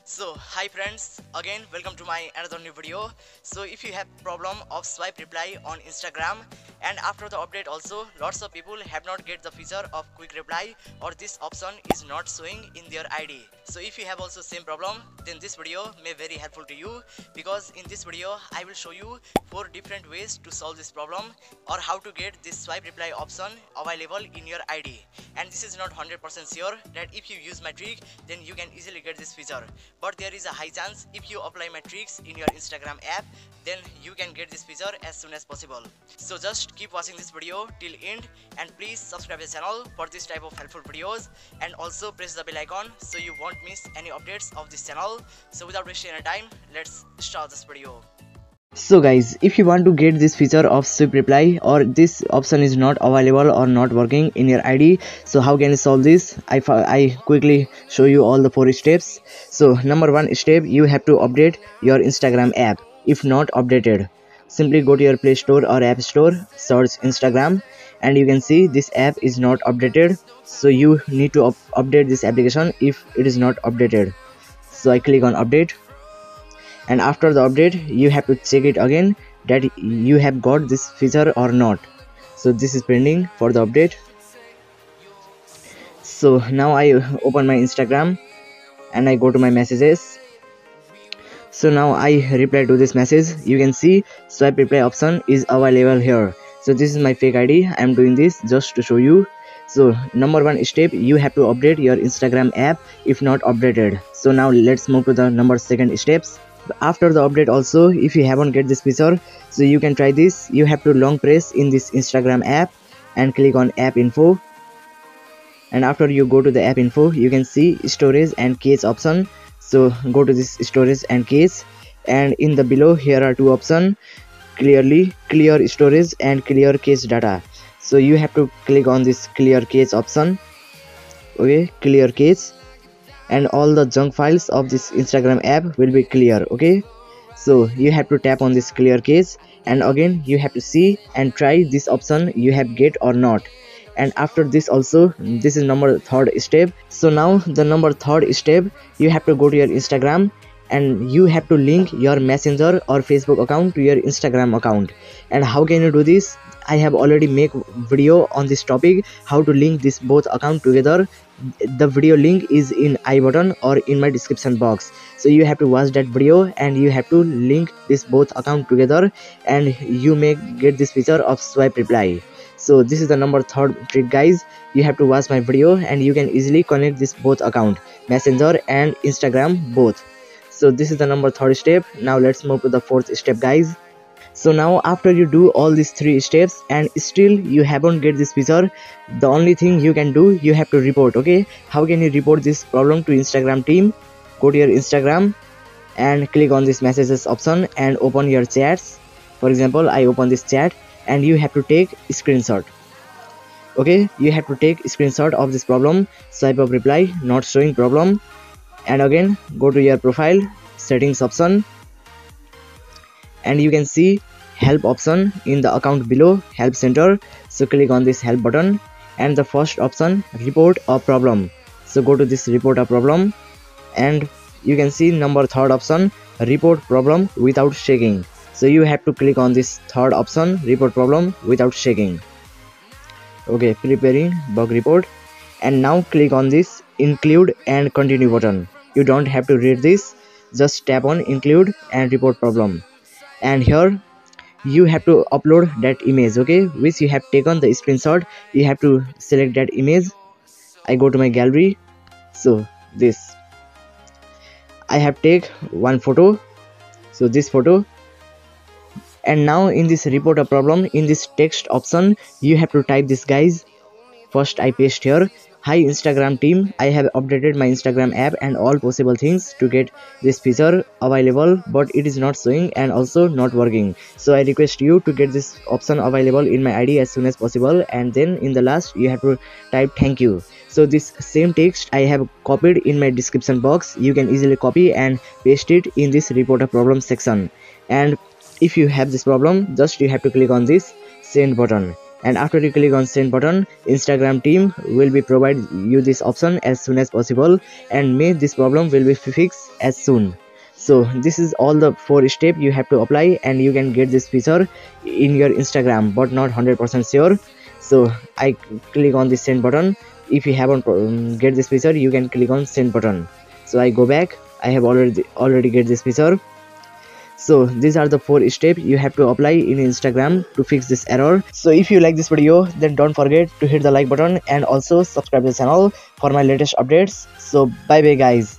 So hi friends, again welcome to my another new video. So if you have problem of swipe reply on Instagram, and after the update also lots of people have not get the feature of quick reply, or this option is not showing in their ID. So if you have also same problem, then this video may very helpful to you, because in this video I will show you 4 different ways to solve this problem, or how to get this swipe reply option available in your ID. And this is not 100% sure that if you use my trick then you can easily get this feature, but there is a high chance if you apply my tricks in your Instagram app, then you can get this feature as soon as possible. So just keep watching this video till end, and please subscribe the channel for this type of helpful videos, and also press the bell icon so you won't miss any updates of this channel. So without wasting any time, let's start this video. So guys, if you want to get this feature of swipe reply, or this option is not available or not working in your ID, so how can you solve this? I quickly show you all the 4 steps. So number 1 step, you have to update your Instagram app. If not updated, simply go to your Play Store or App Store, search Instagram, and you can see this app is not updated. So you need to update this application if it is not updated. So I click on update, and after the update you have to check it again that you have got this feature or not. So this is pending for the update. So now I open my Instagram and I go to my messages. So now I reply to this message. You can see swipe reply option is available here. So this is my fake ID. I am doing this just to show you. So number 1 step, you have to update your Instagram app if not updated. So now let's move to the number 2 steps. After the update also, if you haven't get this feature, so you can try this. You have to long press in this Instagram app and click on app info, and after you go to the app info, you can see storage and cache option. So go to this storage and cache, and in the below here are 2 options, clear storage and clear cache data. So you have to click on this clear cache option. Okay, clear cache, and all the junk files of this Instagram app will be clear. Okay, so you have to tap on this clear cache, and again you have to see and try this option you have get or not. And after this also, this is number 3rd step. So now the number 3rd step, you have to go to your Instagram and you have to link your Messenger or Facebook account to your Instagram account. And how can you do this? I have already make video on this topic, how to link this both account together. The video link is in I button or in my description box. So you have to watch that video and you have to link this both account together, and you may get this feature of swipe reply. So this is the number 3rd trick guys. You have to watch my video and you can easily connect this both account, Messenger and Instagram both. So this is the number 3rd step. Now let's move to the 4th step guys. So now after you do all these 3 steps and still you haven't get this feature, the only thing you can do, you have to report. Okay, how can you report this problem to Instagram team? Go to your Instagram and click on this messages option and open your chats. For example, I open this chat, and you have to take a screenshot. Okay, you have to take a screenshot of this problem, swipe up reply not showing problem, and again go to your profile settings option, and you can see help option in the account below, help center. So click on this help button, and the first option, report a problem. So go to this report a problem, and you can see number 3rd option, report problem without shaking. So you have to click on this 3rd option, report problem without shaking. Okay, preparing bug report, and now click on this include and continue button. You don't have to read this, just tap on include and report problem, and here you have to upload that image, okay, which you have taken the screenshot. You have to select that image. I go to my gallery. So this, I have take one photo, so this photo. And now in this report a problem, in this text option, you have to type this guys. First I paste here, hi Instagram team, I have updated my Instagram app and all possible things to get this feature available, but it is not showing and also not working. So I request you to get this option available in my ID as soon as possible. And then in the last you have to type thank you. So this same text I have copied in my description box. You can easily copy and paste it in this report a problem section. And if you have this problem, just you have to click on this send button, and after you click on send button, Instagram team will be provide you this option as soon as possible, and may this problem will be fixed as soon. So this is all the 4 steps you have to apply, and you can get this feature in your Instagram, but not 100% sure. So I click on the send button. If you haven't get this feature, you can click on send button. So I go back. I have already get this feature. So these are the 4 steps you have to apply in Instagram to fix this error. So if you like this video, then don't forget to hit the like button and also subscribe to the channel for my latest updates. So bye bye guys.